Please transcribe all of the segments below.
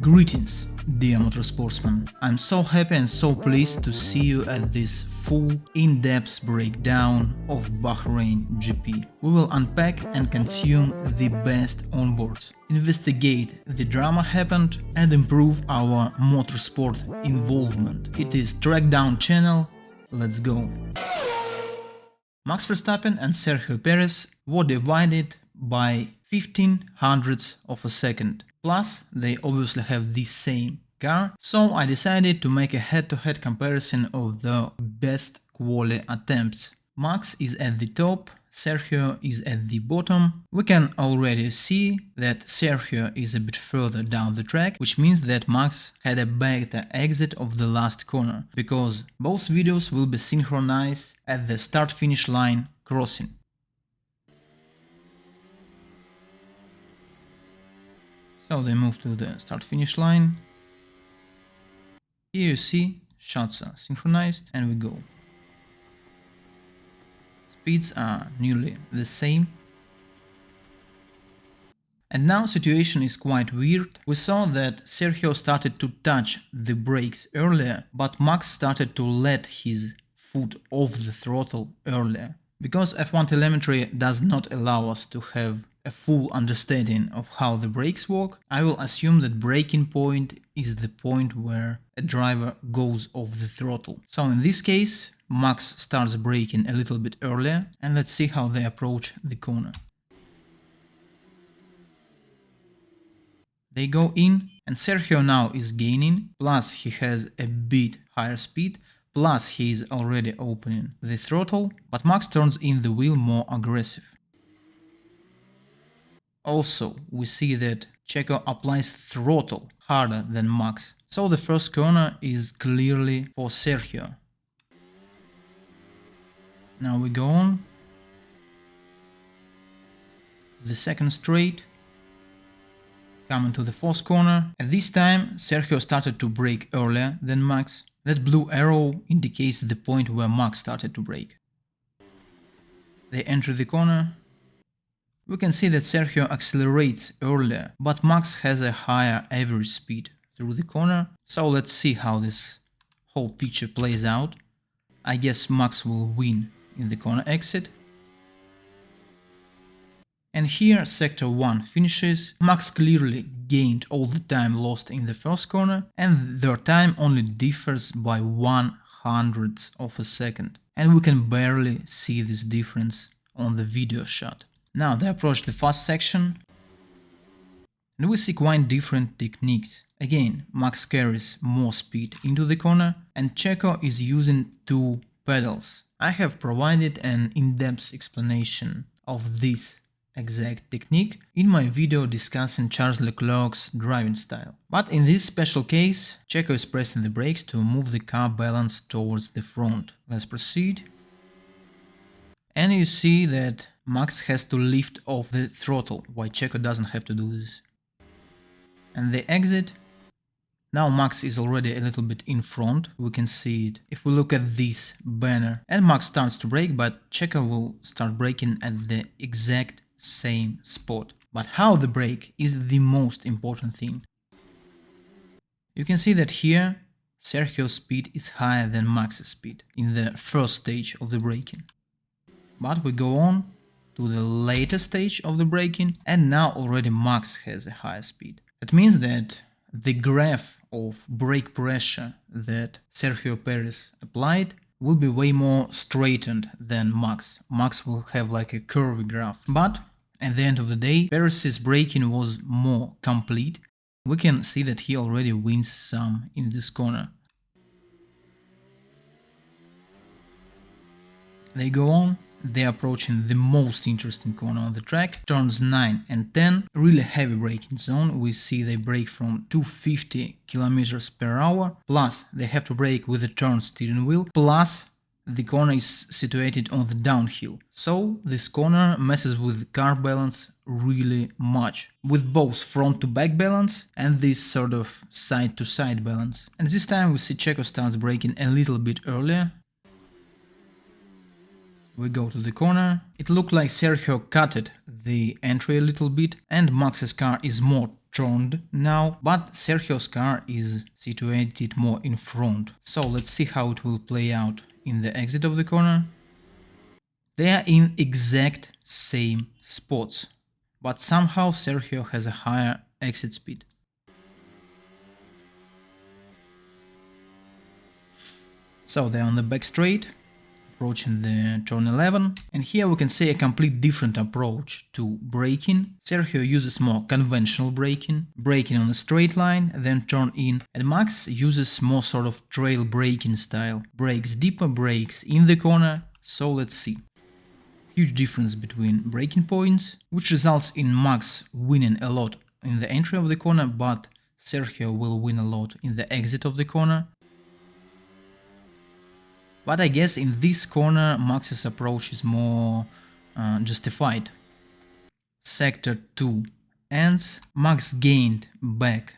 Greetings, dear motorsportsmen. I'm so happy and so pleased to see you at this full, in-depth breakdown of Bahrain GP. We will unpack and consume the best onboards, investigate the drama happened and improve our motorsport involvement. It is Trackdown channel, let's go. Max Verstappen and Sergio Perez were divided by 0.15 of a second. Plus, they obviously have the same car, so I decided to make a head-to-head comparison of the best quali attempts. Max is at the top, Sergio is at the bottom. We can already see that Sergio is a bit further down the track, which means that Max had a better exit of the last corner, because both videos will be synchronized at the start-finish line crossing. So they move to the start-finish line. Here you see shots are synchronized and we go. Speeds are nearly the same. And now situation is quite weird. We saw that Sergio started to touch the brakes earlier, but Max started to let his foot off the throttle earlier. Because F1 telemetry does not allow us to have a full understanding of how the brakes work, I will assume that braking point is the point where a driver goes off the throttle. So in this case, Max starts braking a little bit earlier, and let's see how they approach the corner. They go in, and Sergio now is gaining, plus he has a bit higher speed, plus he is already opening the throttle, but Max turns in the wheel more aggressive. Also, we see that Checo applies throttle harder than Max, so the first corner is clearly for Sergio. Now we go on. The second straight. Coming to the fourth corner. At this time, Sergio started to brake earlier than Max. That blue arrow indicates the point where Max started to brake. They enter the corner. We can see that Sergio accelerates earlier, but Max has a higher average speed through the corner. So let's see how this whole picture plays out. I guess Max will win in the corner exit. And here sector 1 finishes. Max clearly gained all the time lost in the first corner, and their time only differs by 1/100th of a second. And we can barely see this difference on the video shot. Now they approach the fast section, and we see quite different techniques. Again, Max carries more speed into the corner, and Checo is using 2 pedals. I have provided an in-depth explanation of this exact technique in my video discussing Charles Leclerc's driving style. But in this special case, Checo is pressing the brakes to move the car balance towards the front. Let's proceed. And you see that Max has to lift off the throttle, while Checo doesn't have to do this. And they exit. Now Max is already a little bit in front, we can see it if we look at this banner. And Max starts to brake, but Checo will start braking at the exact same spot. But how the brake is the most important thing. You can see that here Sergio's speed is higher than Max's speed in the first stage of the braking. But we go on to the later stage of the braking, and now already Max has a higher speed. That means that the graph of brake pressure that Sergio Perez applied will be way more straightened than Max. Max will have like a curvy graph. But at the end of the day, Perez's braking was more complete. We can see that he already wins some in this corner. They go on. They're approaching the most interesting corner on the track, turns 9 and 10, really heavy braking zone. We see they brake from 250 km/h, plus they have to brake with a turn steering wheel, plus the corner is situated on the downhill, so this corner messes with the car balance really much, with both front to back balance and this sort of side to side balance. And this time we see Checo starts braking a little bit earlier. We go to the corner. It looked like Sergio cutted the entry a little bit and Max's car is more turned now, but Sergio's car is situated more in front. So let's see how it will play out in the exit of the corner. They are in exact same spots, but somehow Sergio has a higher exit speed. So they're on the back straight, approaching the turn 11, and here we can see a complete different approach to braking. Sergio uses more conventional braking on a straight line, then turn in, and Max uses more sort of trail braking style, brakes deeper, brakes in the corner. So let's see. Huge difference between braking points, which results in Max winning a lot in the entry of the corner, but Sergio will win a lot in the exit of the corner. But I guess in this corner Max's approach is more justified. Sector 2 ends, Max gained back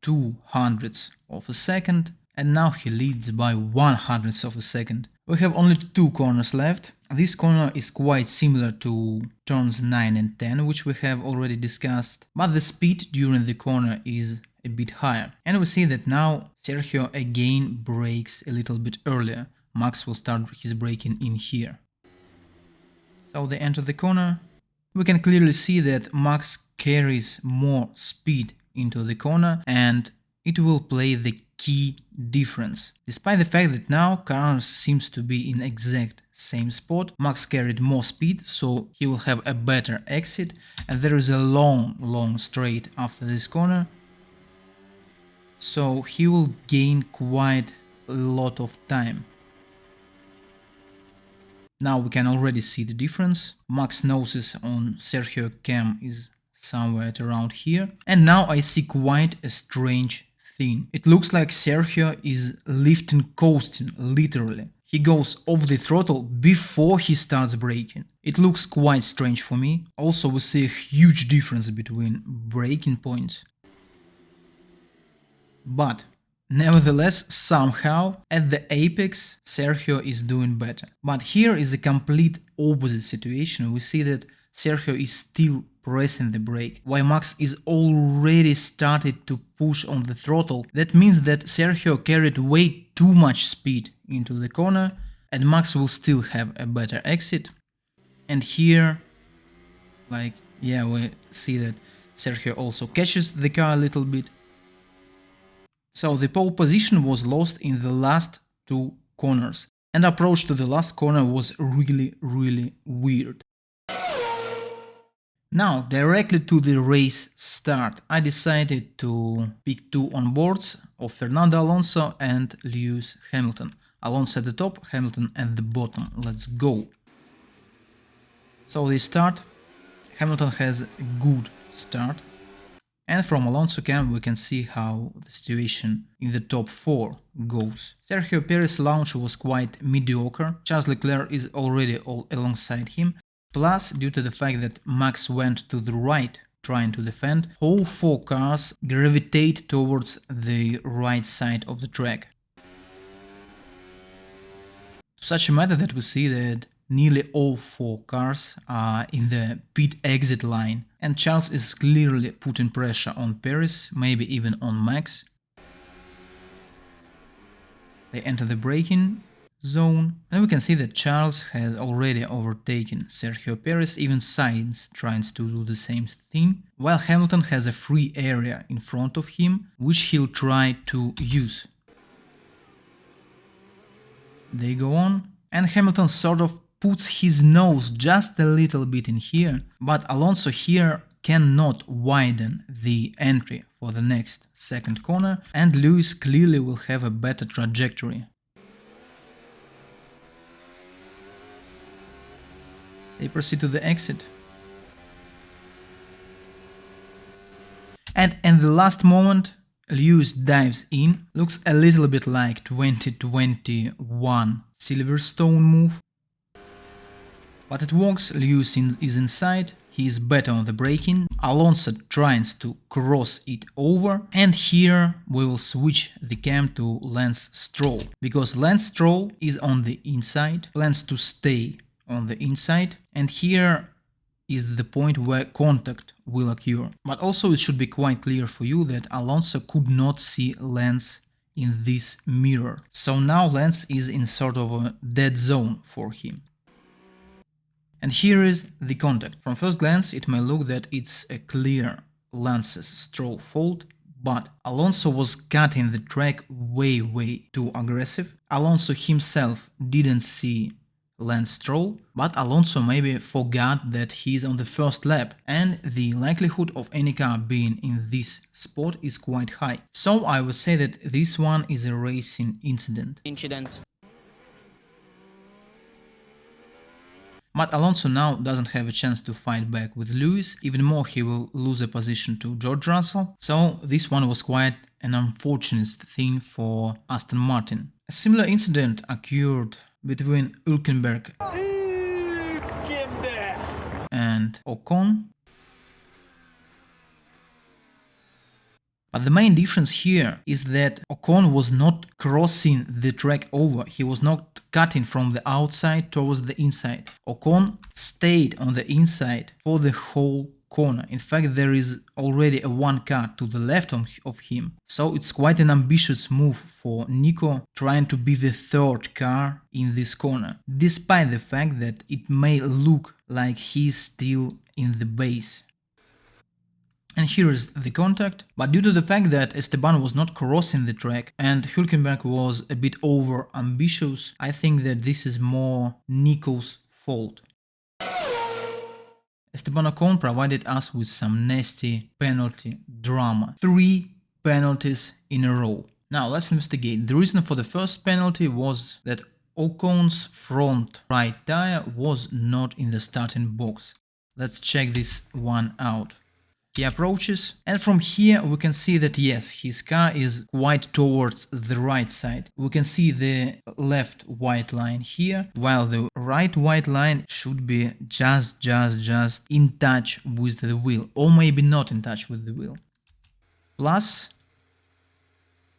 200ths of a second and now he leads by 100ths of a second. We have only 2 corners left. This corner is quite similar to turns 9 and 10, which we have already discussed, but the speed during the corner is a bit higher. And we see that now Sergio again brakes a little bit earlier. Max will start his braking in here. So they enter the corner. We can clearly see that Max carries more speed into the corner and it will play the key difference. Despite the fact that now cars seems to be in exact same spot, Max carried more speed, so he will have a better exit and there is a long straight after this corner. So he will gain quite a lot of time. Now we can already see the difference. Max noses on Sergio cam is somewhere at around here. And now I see quite a strange thing. It looks like Sergio is lifting coasting, literally. He goes off the throttle before he starts braking. It looks quite strange for me. Also we see a huge difference between braking points. But nevertheless, somehow, at the apex, Sergio is doing better. But here is a complete opposite situation. We see that Sergio is still pressing the brake, while Max is already started to push on the throttle. That means that Sergio carried way too much speed into the corner, and Max will still have a better exit. And here, we see that Sergio also catches the car a little bit. So the pole position was lost in the last 2 corners, and approach to the last corner was really weird. Now, directly to the race start, I decided to pick 2 onboards of Fernando Alonso and Lewis Hamilton. Alonso at the top, Hamilton at the bottom. Let's go. So they start. Hamilton has a good start. And from Alonso cam we can see how the situation in the top 4 goes. Sergio Perez's launch was quite mediocre. Charles Leclerc is already all alongside him. Plus, due to the fact that Max went to the right trying to defend, all 4 cars gravitate towards the right side of the track. To such a matter that we see that nearly all 4 cars are in the pit exit line, and Charles is clearly putting pressure on Perez, maybe even on Max. They enter the braking zone, and we can see that Charles has already overtaken Sergio Perez, even Sainz tries to do the same thing, while Hamilton has a free area in front of him, which he'll try to use. They go on, and Hamilton sort of puts his nose just a little bit in here, but Alonso here cannot widen the entry for the next second corner, and Lewis clearly will have a better trajectory. They proceed to the exit. And in the last moment, Lewis dives in. Looks a little bit like 2021 Silverstone move. But it works, Lewis is inside, he is better on the braking, Alonso tries to cross it over, and here we will switch the cam to Lance Stroll, because Lance Stroll is on the inside, plans to stay on the inside, and here is the point where contact will occur. But also it should be quite clear for you that Alonso could not see Lance in this mirror, so now Lance is in sort of a dead zone for him. And here is the contact. From first glance it may look that it's a clear Lance's Stroll fault, but Alonso was cutting the track way too aggressive. Alonso himself didn't see Lance Stroll, but Alonso maybe forgot that he's on the first lap, and the likelihood of any car being in this spot is quite high. So I would say that this one is a racing incident. But Alonso now doesn't have a chance to fight back with Lewis, even more he will lose a position to George Russell, so this one was quite an unfortunate thing for Aston Martin. A similar incident occurred between Hülkenberg and Ocon. But the main difference here is that Ocon was not crossing the track over, he was not cutting from the outside towards the inside. Ocon stayed on the inside for the whole corner. In fact, there is already a one car to the left of him, so it's quite an ambitious move for Nico trying to be the third car in this corner, despite the fact that it may look like he's still in the base. And here is the contact, but due to the fact that Esteban was not crossing the track and Hülkenberg was a bit over ambitious, I think that this is more Nico's fault. Esteban Ocon provided us with some nasty penalty drama. 3 penalties in a row. Now let's investigate. The reason for the first penalty was that Ocon's front right tire was not in the starting box. Let's check this one out. He approaches, and from here we can see that yes, his car is quite towards the right side. We can see the left white line here, while the right white line should be just in touch with the wheel, or maybe not in touch with the wheel. Plus,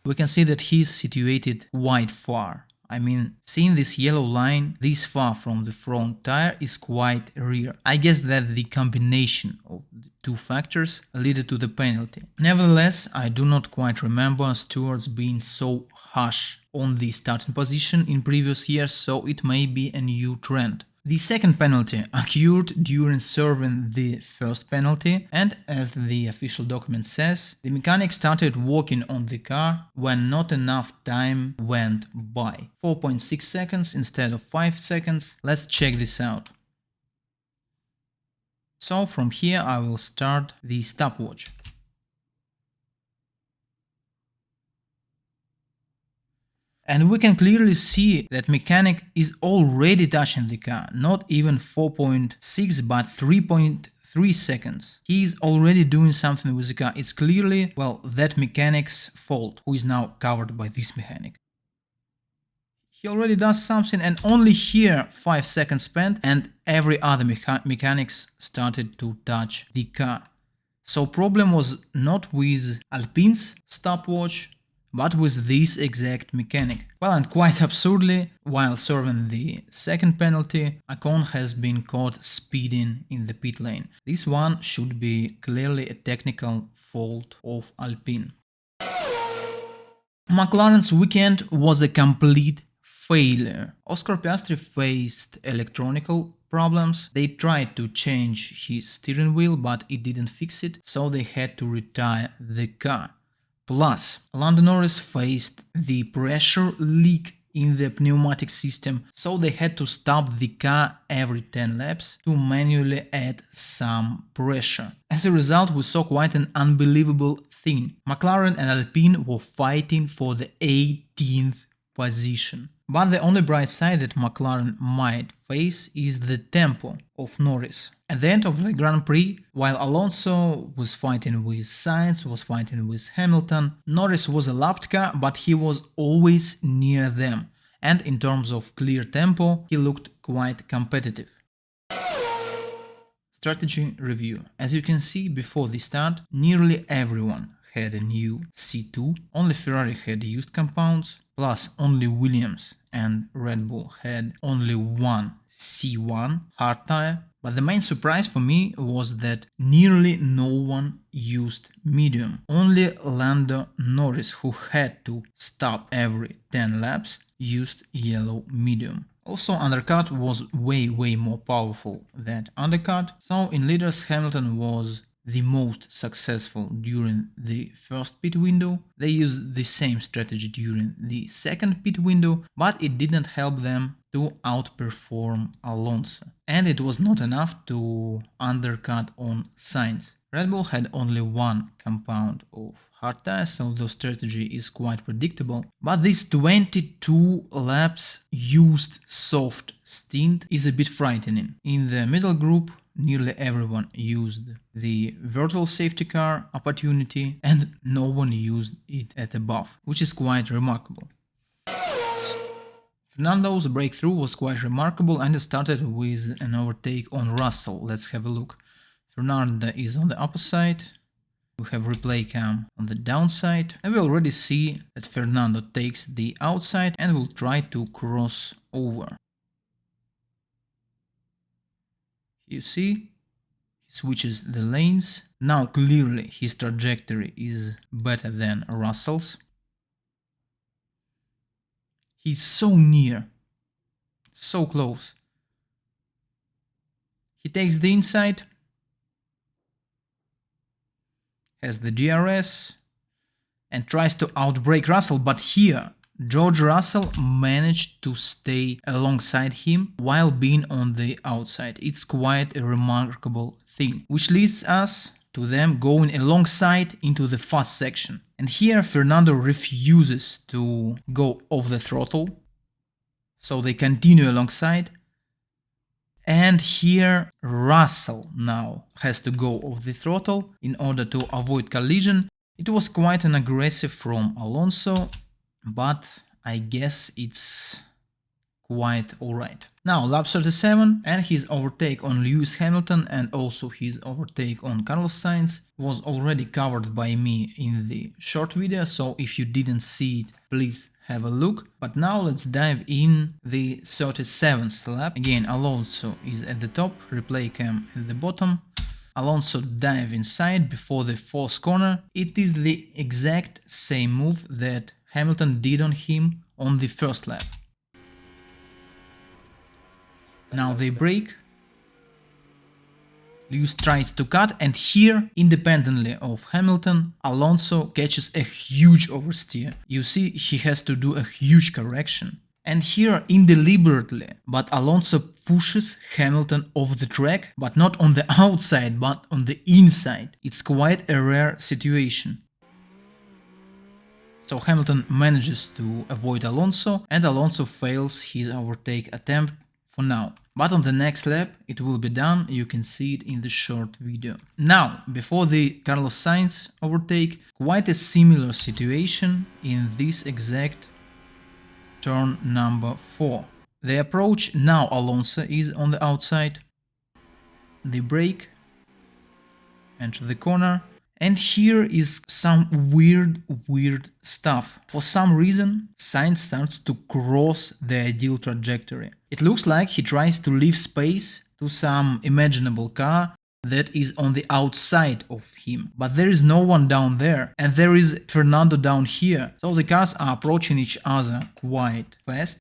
we can see that he's situated quite far. I mean, seeing this yellow line this far from the front tire is quite rare. I guess that the combination of the two factors led to the penalty. Nevertheless, I do not quite remember stewards being so harsh on the starting position in previous years, so it may be a new trend. The second penalty occurred during serving the first penalty, and as the official document says, the mechanic started working on the car when not enough time went by. 4.6 seconds instead of 5 seconds. Let's check this out. So from here I will start the stopwatch. And we can clearly see that mechanic is already touching the car, not even 4.6 but 3.3 seconds. He is already doing something with the car. It's clearly, well, that mechanic's fault, who is now covered by this mechanic. He already does something, and only here 5 seconds spent and every other mechanics started to touch the car. So problem was not with Alpine's stopwatch, but with this exact mechanic. Well, and quite absurdly, while serving the second penalty, Ocon has been caught speeding in the pit lane. This one should be clearly a technical fault of Alpine. McLaren's weekend was a complete failure. Oscar Piastri faced electronical problems. They tried to change his steering wheel, but it didn't fix it, so they had to retire the car. Plus, Lando Norris faced the pressure leak in the pneumatic system, so they had to stop the car every 10 laps to manually add some pressure. As a result, we saw quite an unbelievable thing. McLaren and Alpine were fighting for the 18th position. But the only bright side that McLaren might face is the tempo of Norris. At the end of the Grand Prix, while Alonso was fighting with Sainz, was fighting with Hamilton, Norris was a lapped car, but he was always near them. and in terms of clear tempo, he looked quite competitive. Strategy review. As you can see, before the start, nearly everyone had a new C2, only Ferrari had used compounds, plus only Williams and Red Bull had only one C1 hard tire. But the main surprise for me was that nearly no one used medium. Only Lando Norris, who had to stop every 10 laps, used yellow medium. Also, undercut was way more powerful than undercut, so in leaders Hamilton was the most successful during the first pit window. They used the same strategy during the second pit window, but it didn't help them to outperform Alonso. And it was not enough to undercut on Sainz. Red Bull had only one compound of hard tires, so the strategy is quite predictable. But this 22 laps used soft stint is a bit frightening. In the middle group, nearly everyone used the virtual safety car opportunity and no one used it at above, which is quite remarkable. Fernando's breakthrough was quite remarkable and it started with an overtake on Russell. Let's have a look. Fernando is on the upper side. We have replay cam on the downside, and we already see that Fernando takes the outside and will try to cross over. You see, he switches the lanes. Now clearly his trajectory is better than Russell's. He's so near, so close. He takes the inside, has the DRS, and tries to outbrake Russell, but here George Russell managed to stay alongside him while being on the outside. It's quite a remarkable thing, which leads us to them going alongside into the fast section. And here Fernando refuses to go off the throttle, so they continue alongside. And here Russell now has to go off the throttle in order to avoid collision. It was quite an aggressive from Alonso, but I guess it's quite alright. Now lap 37 and his overtake on Lewis Hamilton and also his overtake on Carlos Sainz was already covered by me in the short video, so if you didn't see it, please have a look. But now let's dive in the 37th lap. Again, Alonso is at the top, replay cam at the bottom. Alonso dive inside before the fourth corner. It is the exact same move that Hamilton did on him on the first lap. Now they brake. Lewis tries to cut, and here, independently of Hamilton, Alonso catches a huge oversteer. You see, he has to do a huge correction. And here, indeliberately, but Alonso pushes Hamilton off the track, but not on the outside, but on the inside. It's quite a rare situation. So Hamilton manages to avoid Alonso, and Alonso fails his overtake attempt for now. But on the next lap it will be done, you can see it in the short video. Now, before the Carlos Sainz overtake, quite a similar situation in this exact turn number 4. The approach, now Alonso is on the outside, the brake, enter the corner, and here is some weird stuff. For some reason, Sainz starts to cross the ideal trajectory. It looks like he tries to leave space to some imaginable car that is on the outside of him. But there is no one down there, and there is Fernando down here. So the cars are approaching each other quite fast.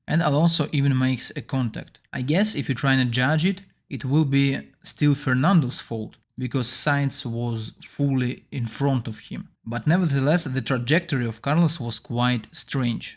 And Alonso even makes a contact. I guess if you're trying to judge it, it will be still Fernando's fault, because Sainz was fully in front of him. But nevertheless, the trajectory of Carlos was quite strange.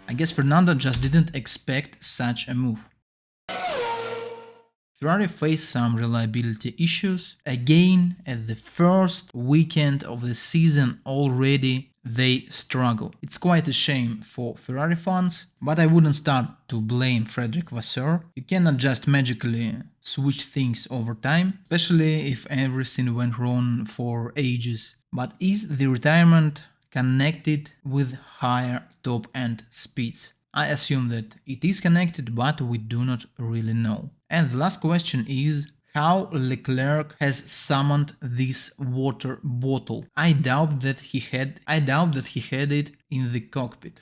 I guess Fernando just didn't expect such a move. Ferrari faced some reliability issues. Again, at the first weekend of the season already, they struggle. It's quite a shame for Ferrari fans, but I wouldn't start to blame Frederic Vasseur. You cannot just magically switch things over time, especially if everything went wrong for ages. But is the retirement connected with higher top-end speeds? I assume that it is connected, but we do not really know. And the last question is how Leclerc has summoned this water bottle. I doubt that he had it in the cockpit.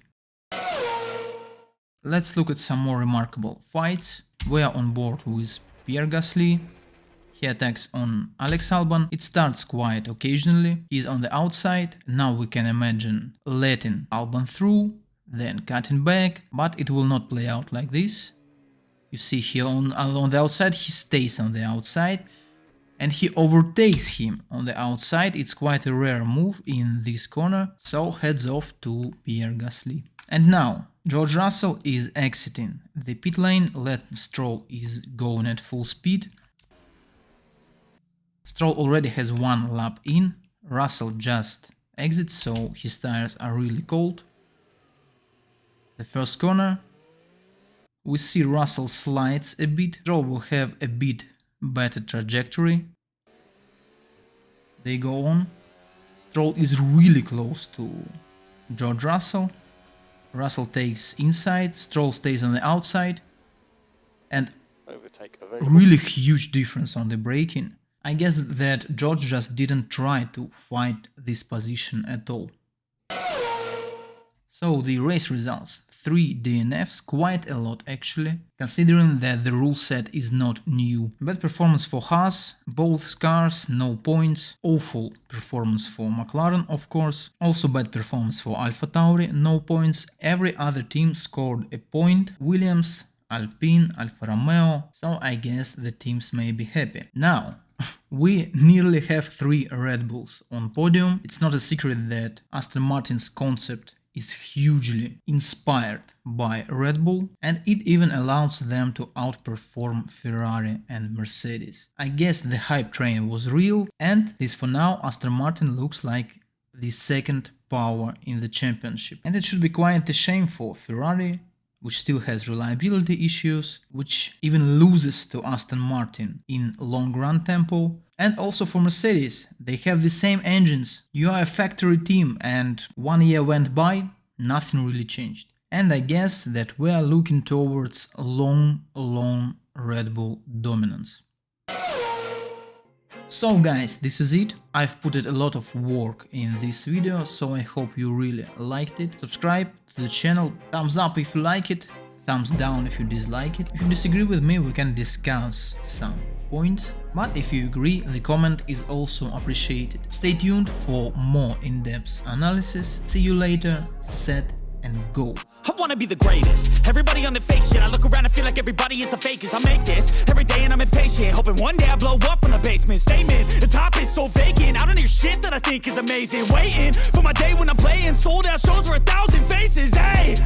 Let's look at some more remarkable fights. We are on board with Pierre Gasly. He attacks on Alex Albon. It starts quite occasionally. He's on the outside. Now we can imagine letting Albon through, then cutting back, but it will not play out like this. You see here on the outside, he stays on the outside and he overtakes him on the outside. It's quite a rare move in this corner, so heads off to Pierre Gasly. And now George Russell is exiting the pit lane. Lance Stroll is going at full speed. Stroll already has one lap in. Russell just exits, so his tires are really cold. The first corner, we see Russell slides a bit. Stroll will have a bit better trajectory. They go on. Stroll is really close to George Russell. Russell takes inside, Stroll stays on the outside, and really huge difference on the braking. I guess that George just didn't try to fight this position at all. So the race results, 3 DNFs, quite a lot actually, considering that the rule set is not new. Bad performance for Haas, both cars, no points. Awful performance for McLaren, of course. Also bad performance for AlphaTauri, no points. Every other team scored a point. Williams, Alpine, Alfa Romeo, so I guess the teams may be happy. Now, we nearly have 3 Red Bulls on podium. It's not a secret that Aston Martin's concept is hugely inspired by Red Bull, and it even allows them to outperform Ferrari and Mercedes. I guess the hype train was real, and this for now Aston Martin looks like the second power in the championship. And it should be quite a shame for Ferrari, which still has reliability issues, which even loses to Aston Martin in long run tempo. And also for Mercedes, they have the same engines. You are a factory team and 1 year went by, nothing really changed. And I guess that we are looking towards long Red Bull dominance. So guys, this is it. I've put a lot of work in this video, so I hope you really liked it. Subscribe to the channel, thumbs up if you like it, thumbs down if you dislike it. If you disagree with me, we can discuss some points, but if you agree, the comment is also appreciated. Stay tuned for more in-depth analysis. See you later, set and go. I wanna be the greatest. Everybody on the fake shit. I look around and feel like everybody is the fakest. I make this every day and I'm impatient, hoping one day I blow up from the basement. Statement, the top is so vacant. I don't hear shit that I think is amazing. Waiting for my day when I'm playing sold out shows for 1,000 faces. Hey,